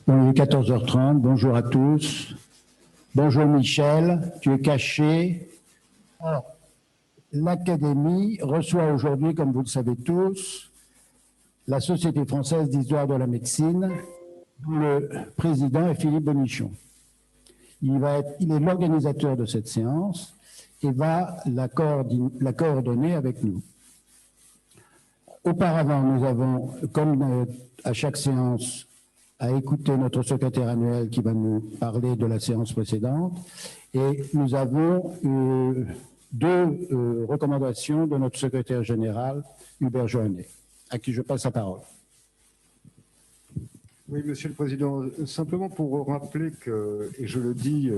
Il est 14h30, bonjour à tous. Bonjour Michel, tu es caché. L'Académie reçoit aujourd'hui, comme vous le savez tous, la Société française d'histoire de la médecine, dont le président est Philippe Bonichon. Il est l'organisateur de cette séance et va la coordonner avec nous. Auparavant, nous avons, comme à chaque séance, à écouter notre secrétaire annuel qui va nous parler de la séance précédente. Et nous avons deux recommandations de notre secrétaire général, Hubert Joannet, à qui je passe la parole. Oui, Monsieur le Président, simplement pour rappeler que, et je le dis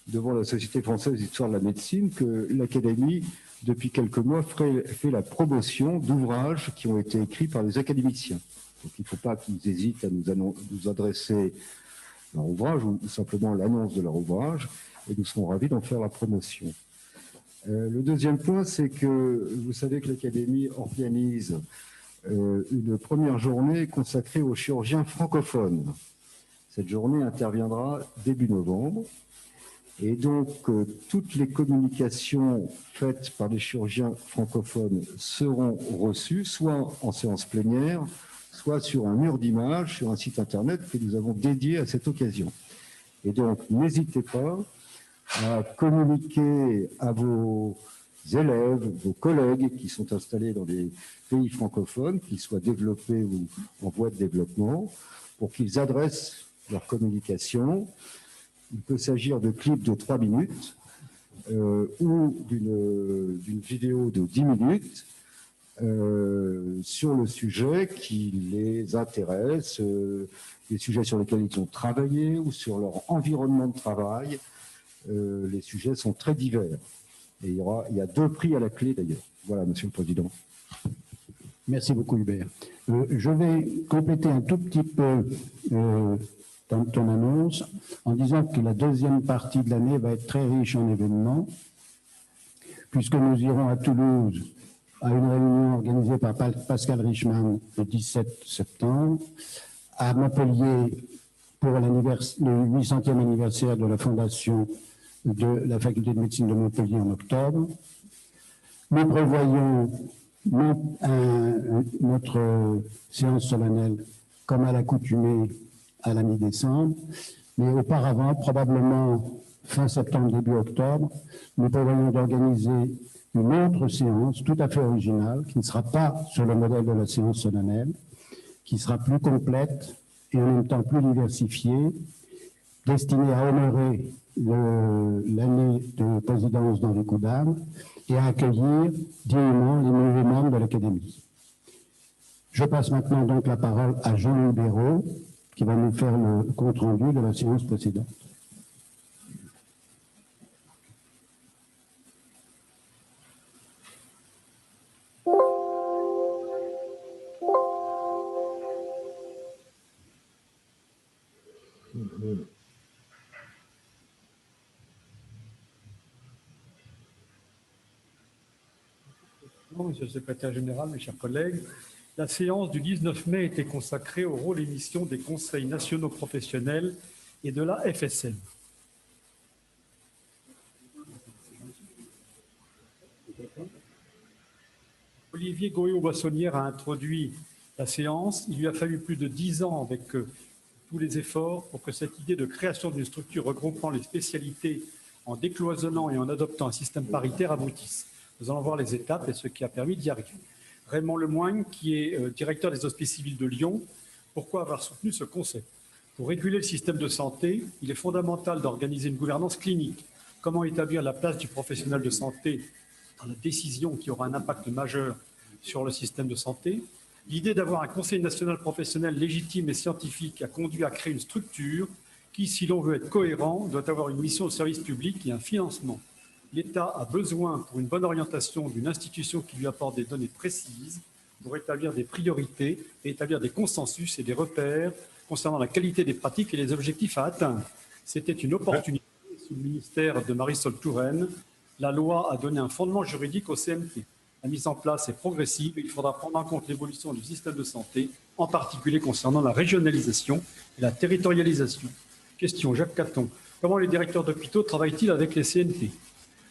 devant la Société française d'histoire de la médecine, que l'Académie, depuis quelques mois, fait la promotion d'ouvrages qui ont été écrits par des académiciens. Donc il ne faut pas qu'ils hésitent à nous adresser leur ouvrage ou simplement l'annonce de leur ouvrage, et nous serons ravis d'en faire la promotion. Le deuxième point, c'est que vous savez que l'Académie organise une première journée consacrée aux chirurgiens francophones. Cette journée interviendra début novembre. Et donc, toutes les communications faites par les chirurgiens francophones seront reçues, soit en séance plénière, soit sur un mur d'images, sur un site internet que nous avons dédié à cette occasion. Et donc, n'hésitez pas à communiquer à vos élèves, vos collègues qui sont installés dans des pays francophones, qu'ils soient développés ou en voie de développement, pour qu'ils adressent leur communication. Il peut s'agir de clips de 3 minutes ou d'une vidéo de 10 minutes sur le sujet qui les intéresse, les sujets sur lesquels ils ont travaillé ou sur leur environnement de travail. Les sujets sont très divers. Et il y a 2 prix à la clé d'ailleurs. Voilà, Monsieur le Président. Merci beaucoup, Hubert. Je vais compléter un tout petit peu dans ton annonce en disant que la deuxième partie de l'année va être très riche en événements, puisque nous irons à Toulouse à une réunion organisée par Pascal Richman le 17 septembre, à Montpellier pour le 800e anniversaire de la fondation de la faculté de médecine de Montpellier en octobre. Nous prévoyons notre séance solennelle comme à l'accoutumée à la mi-décembre, mais auparavant, probablement fin septembre, début octobre, nous prévoyons d'organiser une autre séance tout à fait originale, qui ne sera pas sur le modèle de la séance solennelle, qui sera plus complète et en même temps plus diversifiée, destinée à honorer l'année de présidence d'Henri Coudam et à accueillir dignement les nouveaux membres de l'Académie. Je passe maintenant donc la parole à Jean Béraud, qui va nous faire le compte-rendu de la séance précédente. Monsieur le secrétaire général, mes chers collègues, la séance du 19 mai était consacrée au rôle et mission des conseils nationaux professionnels et de la FSM. Olivier Goyot-Boissonnière a introduit la séance. Il lui a fallu plus de 10 ans avec tous les efforts pour que cette idée de création d'une structure regroupant les spécialités en décloisonnant et en adoptant un système paritaire aboutisse. Nous allons voir les étapes et ce qui a permis d'y arriver. Raymond Lemoigne, qui est directeur des Hospices civils de Lyon, pourquoi avoir soutenu ce concept? Pour réguler le système de santé, il est fondamental d'organiser une gouvernance clinique. Comment établir la place du professionnel de santé dans la décision qui aura un impact majeur sur le système de santé? L'idée d'avoir un conseil national professionnel légitime et scientifique a conduit à créer une structure qui, si l'on veut être cohérent, doit avoir une mission de service public et un financement. L'État a besoin, pour une bonne orientation, d'une institution qui lui apporte des données précises pour établir des priorités et établir des consensus et des repères concernant la qualité des pratiques et les objectifs à atteindre. C'était une opportunité sous le ministère de Marisol Touraine. La loi a donné un fondement juridique au CNT. La mise en place est progressive et il faudra prendre en compte l'évolution du système de santé, en particulier concernant la régionalisation et la territorialisation. Question, Jacques Caton. Comment les directeurs d'hôpitaux travaillent-ils avec les CNP?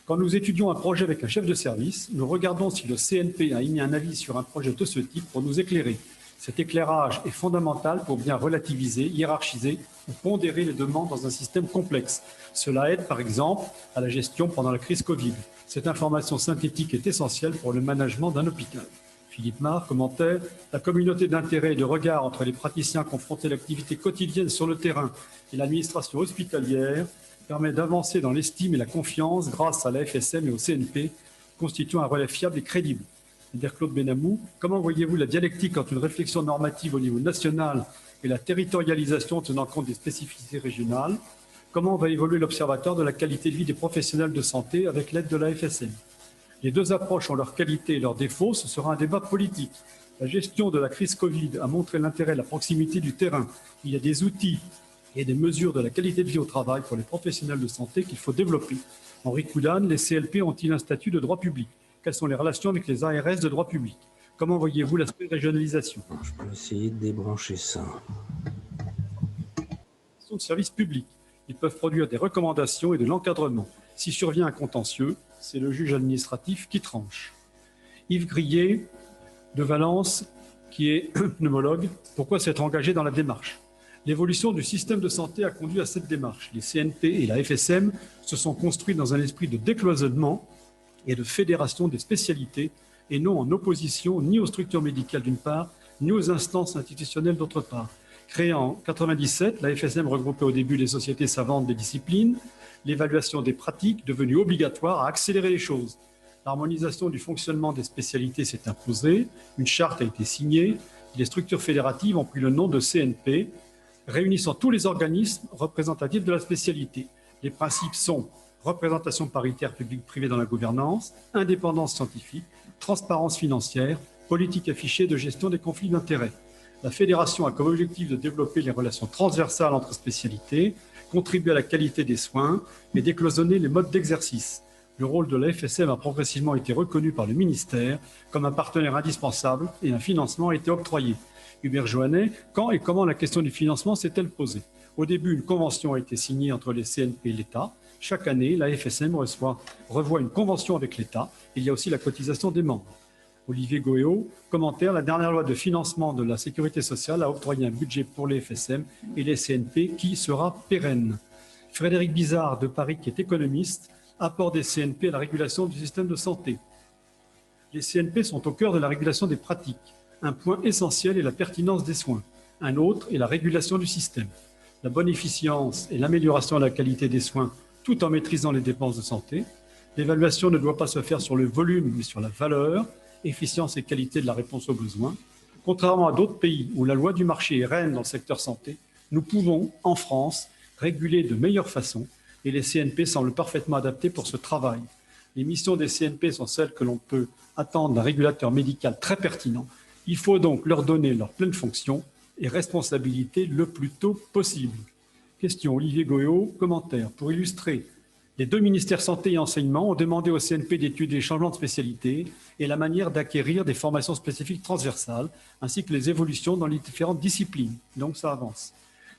Quand nous étudions un projet avec un chef de service, nous regardons si le CNP a émis un avis sur un projet de ce type pour nous éclairer. Cet éclairage est fondamental pour bien relativiser, hiérarchiser ou pondérer les demandes dans un système complexe. Cela aide, par exemple, à la gestion pendant la crise Covid. Cette information synthétique est essentielle pour le management d'un hôpital. Philippe Marc, commentaire. La communauté d'intérêt et de regard entre les praticiens confrontés à l'activité quotidienne sur le terrain et l'administration hospitalière permet d'avancer dans l'estime et la confiance grâce à la FSM et au CNP, constituant un relais fiable et crédible. Claude Benamou, comment voyez-vous la dialectique entre une réflexion normative au niveau national et la territorialisation tenant compte des spécificités régionales? Comment va évoluer l'observatoire de la qualité de vie des professionnels de santé avec l'aide de la FSM? Les deux approches ont leurs qualités et leurs défauts, ce sera un débat politique. La gestion de la crise Covid a montré l'intérêt et la proximité du terrain. Il y a des outils et des mesures de la qualité de vie au travail pour les professionnels de santé qu'il faut développer. Henri Coudane, les CLP ont-ils un statut de droit public? Quelles sont les relations avec les ARS de droit public? Comment voyez-vous l'aspect régionalisation? Je peux essayer de débrancher ça. De service public. Ils peuvent produire des recommandations et de l'encadrement. Si survient un contentieux, c'est le juge administratif qui tranche. Yves Grillet de Valence, qui est pneumologue, pourquoi s'être engagé dans la démarche? L'évolution du système de santé a conduit à cette démarche. Les CNP et la FSM se sont construits dans un esprit de décloisonnement et de fédération des spécialités, et non en opposition ni aux structures médicales d'une part, ni aux instances institutionnelles d'autre part. Créée en 1997, la FSM regroupait au début les sociétés savantes des disciplines. L'évaluation des pratiques, devenue obligatoire, a accéléré les choses. L'harmonisation du fonctionnement des spécialités s'est imposée, une charte a été signée, les structures fédératives ont pris le nom de CNP, réunissant tous les organismes représentatifs de la spécialité. Les principes sont représentation paritaire publique-privée dans la gouvernance, indépendance scientifique, transparence financière, politique affichée de gestion des conflits d'intérêts. La fédération a comme objectif de développer les relations transversales entre spécialités, contribuer à la qualité des soins et décloisonner les modes d'exercice. Le rôle de la FSM a progressivement été reconnu par le ministère comme un partenaire indispensable et un financement a été octroyé. Hubert Joannet, quand et comment la question du financement s'est-elle posée? Au début, une convention a été signée entre les CNP et l'État. Chaque année, la FSM revoit une convention avec l'État. Il y a aussi la cotisation des membres. Olivier Goéot, commentaire, la dernière loi de financement de la sécurité sociale a octroyé un budget pour les FSM et les CNP qui sera pérenne. Frédéric Bizard de Paris, qui est économiste, apport des CNP à la régulation du système de santé. Les CNP sont au cœur de la régulation des pratiques. Un point essentiel est la pertinence des soins. Un autre est la régulation du système. La bonne efficience et l'amélioration de la qualité des soins tout en maîtrisant les dépenses de santé. L'évaluation ne doit pas se faire sur le volume, mais sur la valeur, efficience et qualité de la réponse aux besoins. Contrairement à d'autres pays où la loi du marché est reine dans le secteur santé, nous pouvons, en France, réguler de meilleure façon et les CNP semblent parfaitement adaptés pour ce travail. Les missions des CNP sont celles que l'on peut attendre d'un régulateur médical très pertinent. Il faut donc leur donner leur pleine fonction et responsabilité le plus tôt possible. Question, Olivier Goéot, commentaire. Pour illustrer, les deux ministères santé et enseignement ont demandé au CNP d'étudier les changements de spécialité et la manière d'acquérir des formations spécifiques transversales, ainsi que les évolutions dans les différentes disciplines. Donc ça avance.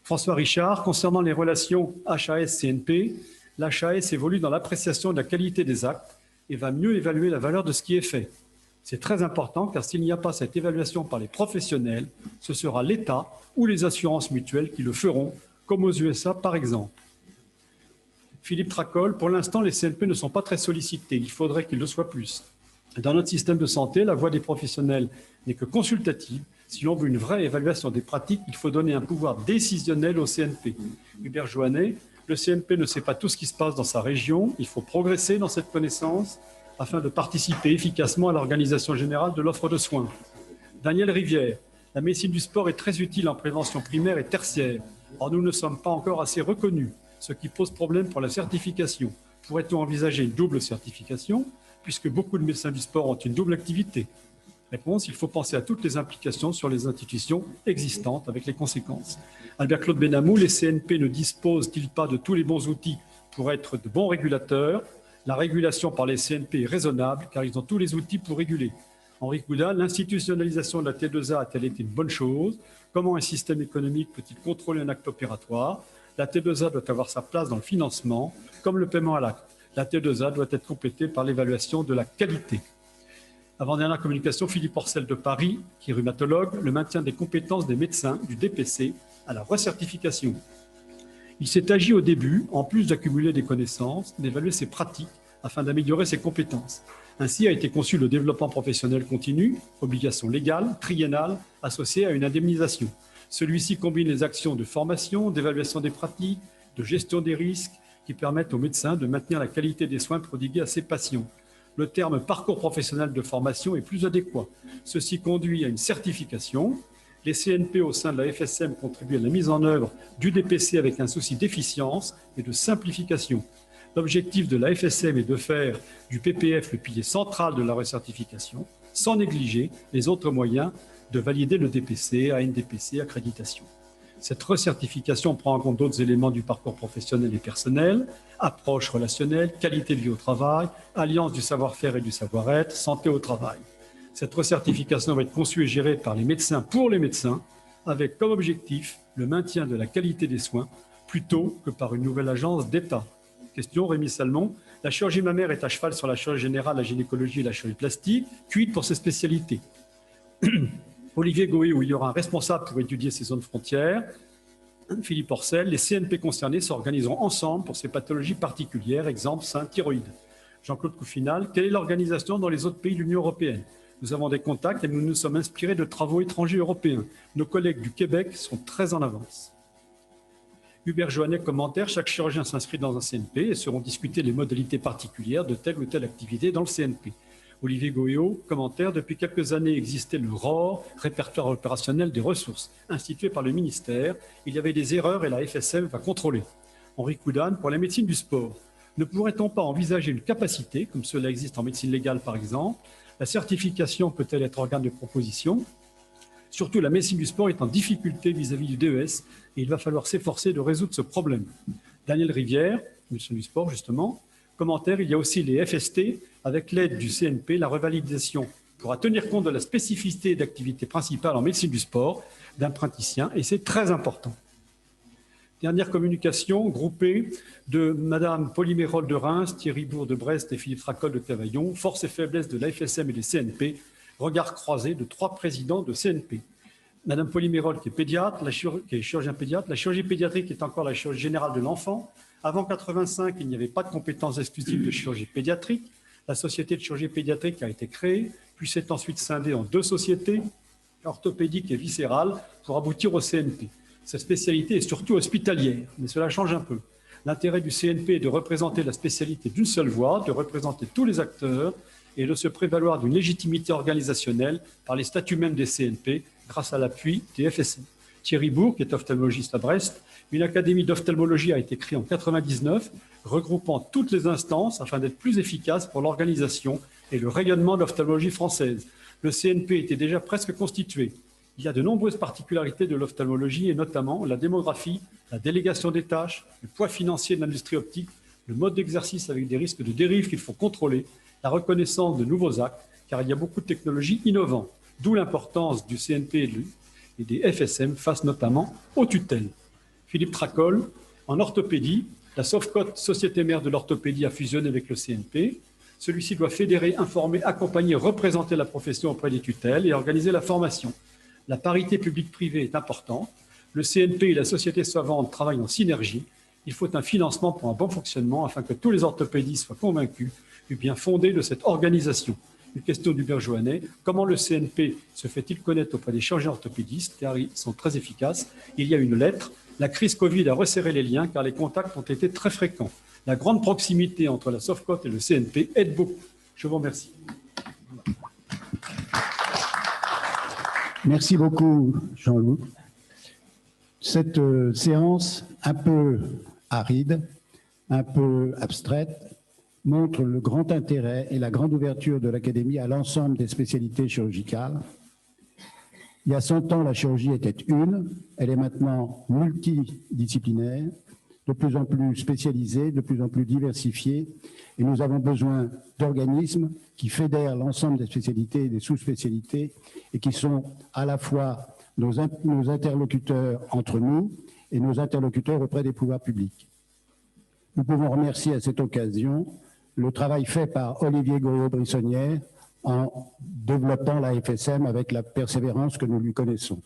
François Richard, concernant les relations HAS-CNP, l'HAS évolue dans l'appréciation de la qualité des actes et va mieux évaluer la valeur de ce qui est fait. C'est très important car s'il n'y a pas cette évaluation par les professionnels, ce sera l'État ou les assurances mutuelles qui le feront, comme aux USA par exemple. Philippe Tracol, pour l'instant, les CNP ne sont pas très sollicités. Il faudrait qu'ils le soient plus. Dans notre système de santé, la voix des professionnels n'est que consultative. Si l'on veut une vraie évaluation des pratiques, il faut donner un pouvoir décisionnel au CNP. Hubert Joannet, le CNP ne sait pas tout ce qui se passe dans sa région. Il faut progresser dans cette connaissance afin de participer efficacement à l'organisation générale de l'offre de soins. Daniel Rivière, la médecine du sport est très utile en prévention primaire et tertiaire. Or, nous ne sommes pas encore assez reconnus, ce qui pose problème pour la certification. Pourrait-on envisager une double certification, puisque beaucoup de médecins du sport ont une double activité? Réponse, il faut penser à toutes les implications sur les institutions existantes avec les conséquences. Albert-Claude Benamou, les CNP ne disposent-ils pas de tous les bons outils pour être de bons régulateurs? La régulation par les CNP est raisonnable car ils ont tous les outils pour réguler. Henri Coudin, l'institutionnalisation de la T2A a-t-elle été une bonne chose? Comment un système économique peut-il contrôler un acte opératoire? La T2A doit avoir sa place dans le financement, comme le paiement à l'acte. La T2A doit être complétée par l'évaluation de la qualité. Avant-dernière communication, Philippe Orcel de Paris, qui est rhumatologue, le maintien des compétences des médecins du DPC à la recertification. Il s'est agi au début, en plus d'accumuler des connaissances, d'évaluer ses pratiques afin d'améliorer ses compétences. Ainsi a été conçu le développement professionnel continu, obligation légale, triennale, associée à une indemnisation. Celui-ci combine les actions de formation, d'évaluation des pratiques, de gestion des risques, qui permettent aux médecins de maintenir la qualité des soins prodigués à ses patients. Le terme parcours professionnel de formation est plus adéquat. Ceci conduit à une certification. Les CNP au sein de la FSM contribuent à la mise en œuvre du DPC avec un souci d'efficience et de simplification. L'objectif de la FSM est de faire du PPF le pilier central de la recertification, sans négliger les autres moyens de valider le DPC, ANDPC, accréditation. Cette recertification prend en compte d'autres éléments du parcours professionnel et personnel, approche relationnelle, qualité de vie au travail, alliance du savoir-faire et du savoir-être, santé au travail. Cette recertification va être conçue et gérée par les médecins pour les médecins, avec comme objectif le maintien de la qualité des soins, plutôt que par une nouvelle agence d'État. Question, Rémi Salmon. La chirurgie mammaire est à cheval sur la chirurgie générale, la gynécologie et la chirurgie plastique, cuite pour ses spécialités. Olivier Goé, où il y aura un responsable pour étudier ces zones frontières. Philippe Orcel, les CNP concernés s'organiseront ensemble pour ces pathologies particulières, exemple sein, thyroïde. Jean-Claude Couffinal, quelle est l'organisation dans les autres pays de l'Union européenne? Nous avons des contacts et nous nous sommes inspirés de travaux étrangers européens. Nos collègues du Québec sont très en avance. Hubert Joannet, commentaire, chaque chirurgien s'inscrit dans un CNP et seront discutées les modalités particulières de telle ou telle activité dans le CNP. Olivier Goyot, commentaire, depuis quelques années existait le ROR, répertoire opérationnel des ressources, institué par le ministère. Il y avait des erreurs et la FSM va contrôler. Henri Coudin, pour la médecine du sport, ne pourrait-on pas envisager une capacité, comme cela existe en médecine légale par exemple? La certification peut-elle être organe de proposition? Surtout, la médecine du sport est en difficulté vis-à-vis du DES et il va falloir s'efforcer de résoudre ce problème. Daniel Rivière, médecin du sport justement, commentaire, il y a aussi les FST, avec l'aide du CNP, la revalidation pourra tenir compte de la spécificité d'activité principale en médecine du sport d'un praticien et c'est très important. Dernière communication groupée de Mme Polymérol de Reims, Thierry Bourg de Brest et Philippe Tracol de Cavaillon, force et faiblesse de la FSM et des CNP, regard croisé de 3 présidents de CNP. Mme Polymérol qui est pédiatre, qui est chirurgien pédiatre, la chirurgie pédiatrique est encore la chirurgie générale de l'enfant. Avant 1985, il n'y avait pas de compétences exclusives de chirurgie pédiatrique. La société de chirurgie pédiatrique a été créée, puis s'est ensuite scindée en 2 sociétés, orthopédique et viscérale, pour aboutir au CNP. Cette spécialité est surtout hospitalière, mais cela change un peu. L'intérêt du CNP est de représenter la spécialité d'une seule voix, de représenter tous les acteurs et de se prévaloir d'une légitimité organisationnelle par les statuts mêmes des CNP grâce à l'appui des FSM. Thierry Bourg, qui est ophtalmologiste à Brest, une académie d'ophtalmologie a été créée en 1999, regroupant toutes les instances afin d'être plus efficace pour l'organisation et le rayonnement de l'ophtalmologie française. Le CNP était déjà presque constitué. Il y a de nombreuses particularités de l'ophtalmologie et notamment la démographie, la délégation des tâches, le poids financier de l'industrie optique, le mode d'exercice avec des risques de dérive qu'il faut contrôler, la reconnaissance de nouveaux actes, car il y a beaucoup de technologies innovantes, d'où l'importance du CNP et des FSM face notamment aux tutelles. Philippe Tracol, en orthopédie, la Sofcote, société mère de l'orthopédie, a fusionné avec le CNP. Celui-ci doit fédérer, informer, accompagner, représenter la profession auprès des tutelles et organiser la formation. La parité publique-privée est importante. Le CNP et la société savante travaillent en synergie. Il faut un financement pour un bon fonctionnement afin que tous les orthopédistes soient convaincus du bien fondé de cette organisation. Une question d'Hubert Joannet. Comment le CNP se fait-il connaître auprès des chirurgiens orthopédistes, car ils sont très efficaces? Il y a une lettre. La crise Covid a resserré les liens car les contacts ont été très fréquents. La grande proximité entre la Sofcote et le CNP aide beaucoup. Je vous remercie. Merci beaucoup, Jean-Loup. Cette séance un peu aride, un peu abstraite, montre le grand intérêt et la grande ouverture de l'Académie à l'ensemble des spécialités chirurgicales. Il y a 100 ans, la chirurgie était une, elle est maintenant multidisciplinaire. de plus en plus spécialisés, de plus en plus diversifiés, et nous avons besoin d'organismes qui fédèrent l'ensemble des spécialités et des sous-spécialités et qui sont à la fois nos interlocuteurs entre nous et nos interlocuteurs auprès des pouvoirs publics. Nous pouvons remercier à cette occasion le travail fait par Olivier Goriot-Brissonnière en développant la FSM avec la persévérance que nous lui connaissons.